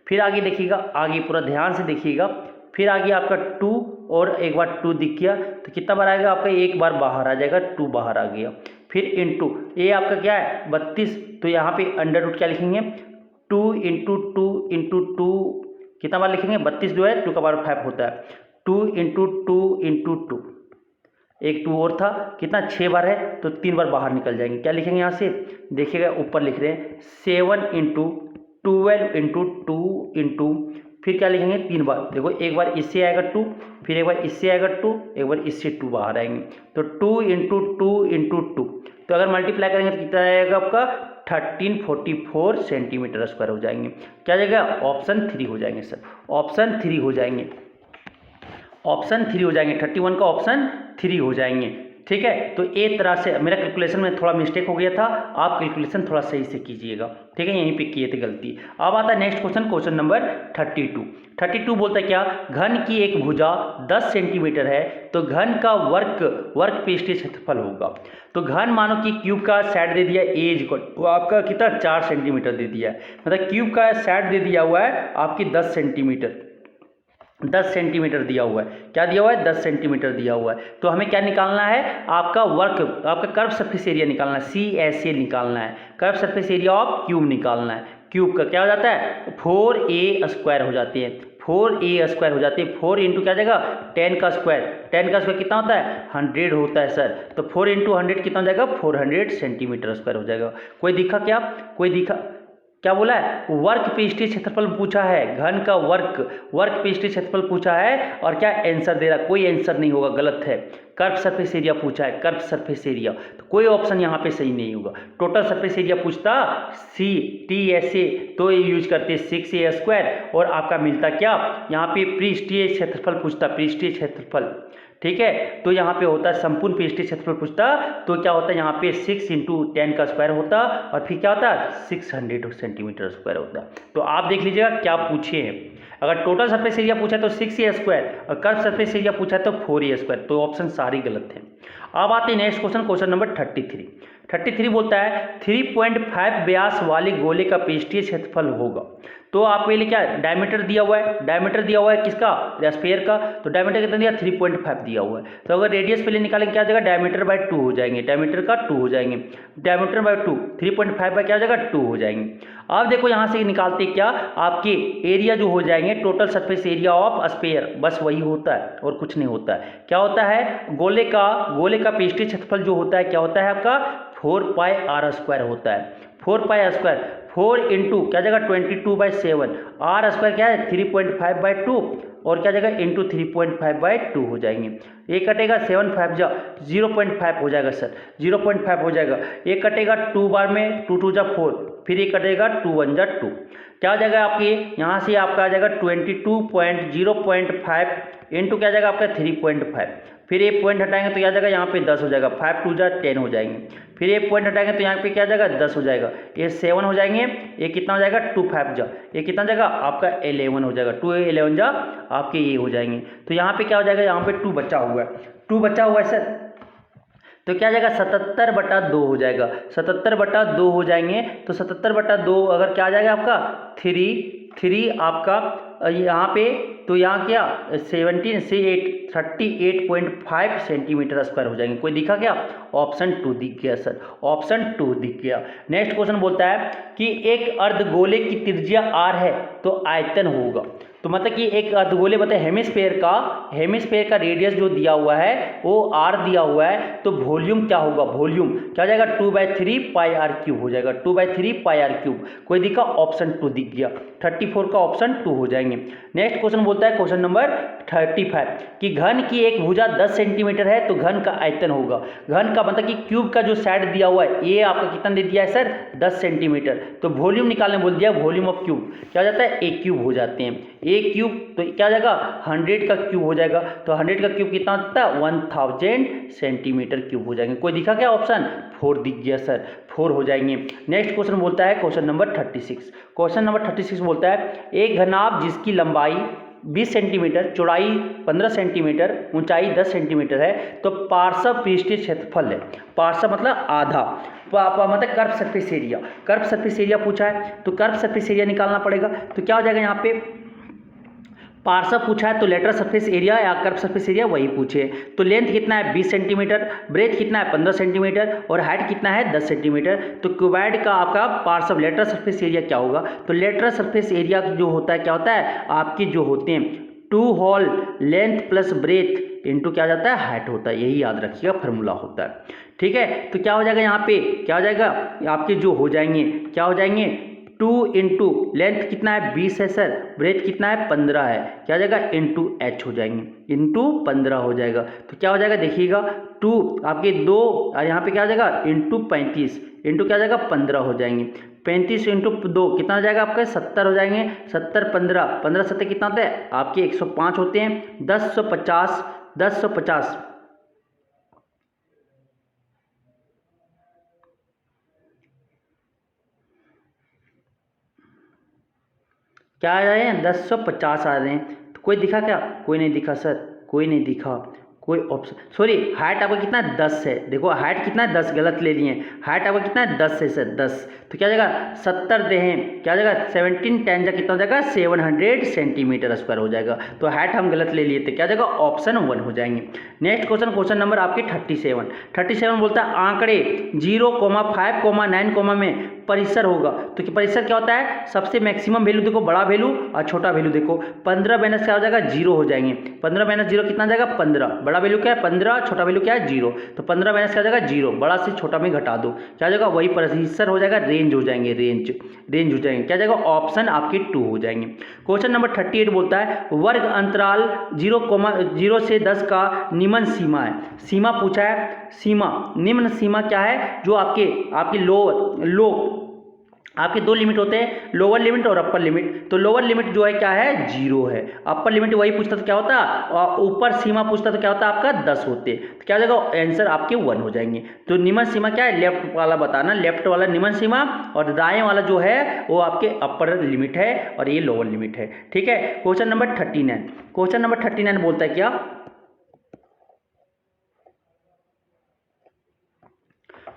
फिर आगे देखिएगा, आगे पूरा ध्यान से देखिएगा, फिर आगे आपका 2 और एक बार 2 दिख गया तो कितना बार आएगा आपका, एक बार बाहर आ जाएगा, 2 बाहर आ गया, फिर इंटू ये आपका क्या है 32, तो यहाँ पे अंडर रूट क्या लिखेंगे 2 इंटू 2 इंटू 2, कितना बार लिखेंगे 32 जो है 2 का पावर 5 होता है, 2 इंटू 2 इंटू 2, एक 2 और था, कितना 6 बार है तो 3 बार बाहर निकल जाएंगे। क्या लिखेंगे यहाँ से देखिएगा, ऊपर लिख रहे हैं 7 इंटू 12 इंटू 2 इंटू, फिर क्या लिखेंगे 3 बार, देखो एक बार इससे आएगा 2, फिर एक बार इससे आएगा 2, एक बार इससे 2 बाहर आएंगे, तो 2 इंटू 2 इंटू 2, तो अगर मल्टीप्लाई करेंगे तो कितना आएगा आपका 1344 सेंटीमीटर स्क्वायर हो जाएंगे। क्या जाएगा ऑप्शन 3 हो जाएंगे सर, ऑप्शन 3 हो जाएंगे, ऑप्शन 3 हो जाएंगे, 31 का ऑप्शन 3 हो जाएंगे। ठीक है, तो एक तरह से मेरा कैलकुलेशन में थोड़ा मिस्टेक हो गया था, आप कैलकुलेशन थोड़ा सही से कीजिएगा। ठीक है, यहीं पे किए थे गलती। अब आता है नेक्स्ट क्वेश्चन, क्वेश्चन नंबर 32 बोलता है क्या, घन की एक भुजा 10 सेंटीमीटर है तो घन का वर्क पृष्ठीय क्षेत्रफल होगा। तो घन मानो कि क्यूब का साइड दे दिया एज को, वो आपका कितना 4 सेंटीमीटर दे दिया है, मतलब क्यूब का साइड दे दिया हुआ है आपकी 10 सेंटीमीटर दिया हुआ है। क्या दिया हुआ है 10 सेंटीमीटर दिया हुआ है। तो हमें क्या निकालना है, आपका आपका कर्व सरफेस एरिया निकालना है, CSA निकालना है, curve surface area of cube निकालना है। क्यूब का क्या हो जाता है 4A स्क्वायर हो जाते हैं, 4A स्क्वायर हो जाते हैं, 4 इंटू क्या जाएगा 10 का स्क्वायर, 10 का स्क्वायर कितना होता है 100 होता है सर, तो 4 इंटू 100 कितना हो जाएगा 400 सेंटीमीटर स्क्वायर हो जाएगा। कोई दिखा क्या, कोई दिखा क्या बोला है, वर्क पृष्ठीय क्षेत्रफल पूछा है, घन का वर्क पृष्ठीय क्षेत्रफल पूछा है, और क्या आंसर दे रहा, कोई आंसर नहीं होगा, गलत है। कर्व सरफेस एरिया पूछा है, कर्व सरफेस एरिया, तो कोई ऑप्शन यहाँ पे सही नहीं होगा। टोटल सरफेस एरिया पूछता TSA, तो ये यूज करते 6A स्क्वायर, और आपका मिलता क्या यहाँ पे पृष्ठीय क्षेत्रफल पूछता, पृष्ठीय क्षेत्रफल। ठीक है, तो यहाँ पे होता है संपूर्ण पृष्ठीय क्षेत्रफल पूछता, तो क्या होता है यहाँ पे 6 इंटू 10 का स्क्वायर होता, और फिर क्या होता है 600 सेंटीमीटर स्क्वायर होता। तो आप देख लीजिएगा क्या पूछे हैं, अगर टोटल सरफेस एरिया पूछा तो 6A स्क्वायर, और कर्व सरफेस एरिया पूछा तो 4A स्क्वायर, तो ऑप्शन सारी गलत है। अब आते हैं नेक्स्ट क्वेश्चन, क्वेश्चन नंबर 33 बोलता है 3.5 व्यास वाले गोले का पृष्ठीय क्षेत्रफल होगा। तो आपके लिए क्या डायमीटर दिया हुआ है, डायमीटर दिया हुआ है किसका, स्फीयर का, तो डायमीटर कितना दिया 3.5 दिया हुआ है। तो अगर रेडियस पहले निकालेंगे क्या हो जाएगा डायमीटर बाय 2 हो जाएंगे, डायमीटर का 2 हो जाएंगे, डायमीटर बाय 2 3.5 बाय क्या हो जाएगा 2 हो जाएंगे। अब देखो यहाँ से निकालते क्या, आपके एरिया जो हो जाएंगे total surface area of sphere, बस वही होता है और कुछ नहीं होता है। क्या होता है गोले का पृष्ठीय क्षेत्रफल जो होता है क्या होता है आपका 4πr स्क्वायर होता है, 4πr स्क्वायर, 4 इंटू क्या जगह 22/7, आर स्क्वायर क्या है 3.5/2, और क्या जगह इंटू 3.5/2 हो जाएंगे। एक कटेगा 7 5 जा 0.5 हो जाएगा सर, 0.5 हो जाएगा। एक कटेगा 2 बार में 2 2 जा 4, फिर एक कटेगा 2 1 जा 2, क्या हो जाएगा आपके यहाँ से आपका आ जाएगा 22.0.5 इंटू क्या जाएगा आपका 3.5, फिर एक पॉइंट हटाएंगे तो क्या जाएगा यहाँ पे 10 हो जाएगा, 5 2 जा 10 हो जाएंगे, फिर एक पॉइंट हटाएंगे तो यहाँ पे क्या जाएगा 10 हो जाएगा, ये 7 हो जाएंगे, ये कितना हो जाएगा 2 5 जा, ये कितना जाएगा आपका 11 हो जाएगा, 2 11 जा आपके ये हो जाएंगे। तो यहाँ पे क्या हो जाएगा, यहाँ पे 2 बचा हुआ है, 2 बचा हुआ है सर, तो क्या जाएगा 77/2 हो जाएगा, 77/2 हो जाएंगे। तो 77/2 अगर क्या आ जाएगा आपका 3 आपका यहाँ पे, तो यहाँ क्या 17 से 8 38.5 सेंटीमीटर स्क्वायर हो जाएंगे। कोई दिखा क्या, ऑप्शन 2 दिख गया सर, ऑप्शन 2 दिख गया। नेक्स्ट क्वेश्चन बोलता है कि एक अर्धगोले की त्रिज्या r है तो आयतन होगा। तो मतलब कि एक अर्धगोले बताए हेमिस्फेयर का रेडियस जो दिया हुआ है वो r दिया हुआ है, तो वॉल्यूम क्या होगा, वॉल्यूम क्या हो जाएगा 2/3 पाई r क्यूब हो जाएगा, 2/3 पाई r क्यूब। कोई दिखा, ऑप्शन 2 दिख गया, 34 का ऑप्शन 2 हो जाएंगे। नेक्स्ट क्वेश्चन बोलता है क्वेश्चन नंबर 35 कि घन की एक भुजा 10 सेंटीमीटर है तो घन का आयतन होगा। घन का मतलब कि क्यूब का जो साइड दिया हुआ है ये आपका कितना दे दिया है सर 10 सेंटीमीटर, तो वॉल्यूम निकालने बोल दिया, वॉल्यूम ऑफ क्यूब क्या हो जाता है a क्यूब हो जाते हैं, a क्यूब तो क्या हो जाएगा 100 का क्यूब हो जाएगा, तो 100 का क्यूब कितना होता है 1000 सेंटीमीटर क्यूब हो जाएंगे। कोई दिखा क्या ऑप्शन 4 दिख गया सर, 4 हो जाएंगे। नेक्स्ट क्वेश्चन बोलता है क्वेश्चन नंबर 36, क्वेश्चन नंबर 36 बोलता है एक घनाभ जिसकी लंबाई 20 सेंटीमीटर, चौड़ाई 15 सेंटीमीटर, ऊंचाई 10 सेंटीमीटर है, तो पार्श्व पृष्ठीय क्षेत्रफल है, पार्श्व मतलब आधा, मतलब curve surface area, curve surface area पूछा है, तो कर्व सरफेस एरिया निकालना पड़ेगा। तो क्या हो जाएगा यहाँ पे पार्श्व पूछा है तो लेटरल सरफेस एरिया या कर्व सरफेस एरिया वही पूछे। तो लेंथ कितना है 20 सेंटीमीटर, ब्रेथ कितना है 15 सेंटीमीटर और हाइट कितना है 10 सेंटीमीटर। तो क्यूबॉइड का आपका पार्श्व लेटरल सरफेस एरिया क्या होगा, तो लेटरल सरफेस एरिया जो होता है क्या होता है आपके जो होते हैं 2 whole length plus breadth into क्या जाता है हाइट होता है, यही याद रखिएगा फार्मूला होता है। ठीक है, तो क्या हो जाएगा यहाँ पे क्या हो जाएगा आपके जो हो जाएंगे क्या हो जाएंगे 2 इंटू लेंथ कितना है 20 है सर, ब्रेथ कितना है 15 है, क्या हो जाएगा इंटू h हो जाएंगे, इंटू 15 हो जाएगा। तो क्या हो जाएगा देखिएगा 2 आपके 2 और यहाँ पे क्या हो जाएगा इंटू 35 इंटू क्या हो जाएगा 15 हो जाएंगे, 35 इंटू 2 कितना हो जाएगा आपका 70 हो जाएंगे, 70 15 15 70 कितना होता है आपके 105 होते हैं, 1050 क्या आ रहे हैं 1050 आ रहे हैं। तो कोई दिखा क्या, कोई नहीं दिखा सर, कोई नहीं दिखा, कोई ऑप्शन सॉरी हाइट आपका कितना है 10 है, देखो हाइट कितना है 10 गलत ले लिए, हाइट आपका कितना है 10 है सर 10, तो क्या जाएगा 70 दे हैं क्या जाएगा 17 10 जा कितना हो जाएगा 700 सेंटीमीटर स्क्वायर हो जाएगा। तो हाइट हम गलत ले लिए थे, क्या जाएगा ऑप्शन 1 हो जाएंगे। नेक्स्ट क्वेश्चन क्वेश्चन नंबर आपके 37 बोलता है आंकड़े 0, 5, 9 में परिसर होगा। तो कि परिसर क्या होता है सबसे मैक्सिमम वैल्यू देखो, बड़ा वैल्यू और छोटा वैल्यू देखो, 15 माइनस क्या हो जाएगा 0 हो जाएंगे, 15 माइनस 0 कितना जाएगा 15, बड़ा वैल्यू क्या है 15, छोटा वैल्यू क्या है 0, तो 15 माइनस क्या हो जाएगा 0, बड़ा से छोटा में घटा दो क्या हो जाएगा वही परिसर हो जाएगा, रेंज हो जाएंगे, रेंज हो जाएंगे, क्या जाएगा ऑप्शन आपके 2 हो जाएंगे। क्वेश्चन नंबर 38 बोलता है वर्ग अंतराल 0 से 10 का निम्न सीमा है। सीमा पूछा है, सीमा निम्न सीमा क्या है जो आपके लोअर आपके 2 लिमिट होते हैं, लोअर लिमिट और अपर लिमिट। तो लोअर लिमिट जो है क्या है 0 है, अपर लिमिट वही पूछता तो क्या होता, और ऊपर सीमा पूछता तो क्या होता आपका 10 होते, तो क्या हो जाएगा आंसर आपके 1 हो जाएंगे। तो निम्न सीमा क्या है लेफ्ट वाला बताना, लेफ्ट वाला निम्न सीमा और दाएं वाला जो है वो आपके अपर लिमिट है और ये लोअर लिमिट है। ठीक है, क्वेश्चन नंबर 39 बोलता है क्या,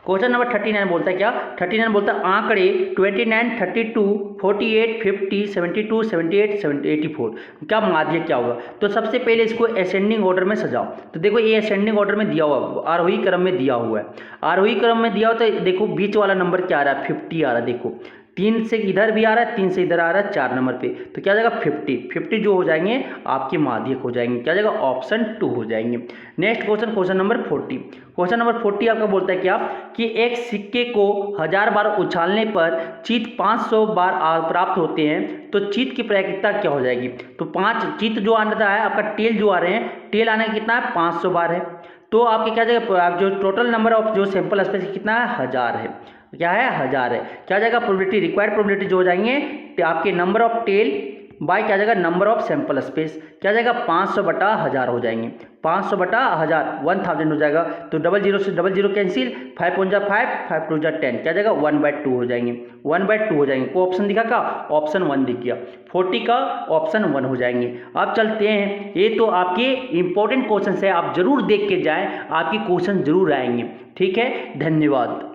क्वेश्चन नंबर 39 बोलता है क्या, 39 बोलता है आंकड़े 29, 32, 48, 50, 72, 78, 84 क्या माध्यक क्या होगा। तो सबसे पहले इसको असेंडिंग ऑर्डर में सजाओ। तो देखो ये असेंडिंग ऑर्डर में दिया हुआ, आरोही क्रम में दिया हुआ है, आरोही क्रम में दिया हुआ, तो देखो बीच वाला नंबर क्या आ रहा है 50 आ रहा है, देखो 3 से इधर भी आ रहा है, 3 से इधर आ रहा है 4 नंबर पे, तो क्या जाएगा 50 जो हो जाएंगे आपके माध्यक हो जाएंगे, क्या जाएगा ऑप्शन 2 हो जाएंगे। नेक्स्ट क्वेश्चन नंबर 40 आपका बोलता है क्या कि एक सिक्के को 1000 बार उछालने पर चीत 500 बार प्राप्त होते हैं, तो चीत की प्रायिकता क्या हो जाएगी। तो 5 चीत जो आ रहा है आपका टेल जो आ रहे हैं, टेल आने का कितना है 500 बार है, तो आपके क्या जाएगा जो टोटल नंबर ऑफ जो सैंपल स्पेस कितना है 1000 है, क्या है 1000 है, क्या जाएगा प्रोबेबिलिटी रिक्वायर्ड प्रोबेबिलिटी जो हो जाएंगे आपके नंबर ऑफ टेल बाय क्या जाएगा नंबर ऑफ सैंपल स्पेस, क्या जाएगा 500 बटा 1000 हो जाएंगे, 500 बटा 1000 1000 हो जाएगा। तो 00 से 00 कैंसिल, 5 1 जा 5, 5 2 जा 10, क्या जाएगा 1/2 हो जाएंगे, 1/2 हो जाएंगे। को ऑप्शन दिखा का ऑप्शन 1 दिख गया, 40 का ऑप्शन 1 हो जाएंगे। अब चलते हैं, ये तो आपके इंपॉर्टेंट क्वेश्चन है, आप जरूर देख के जाएं, आपके क्वेश्चन जरूर आएंगे। ठीक है, धन्यवाद।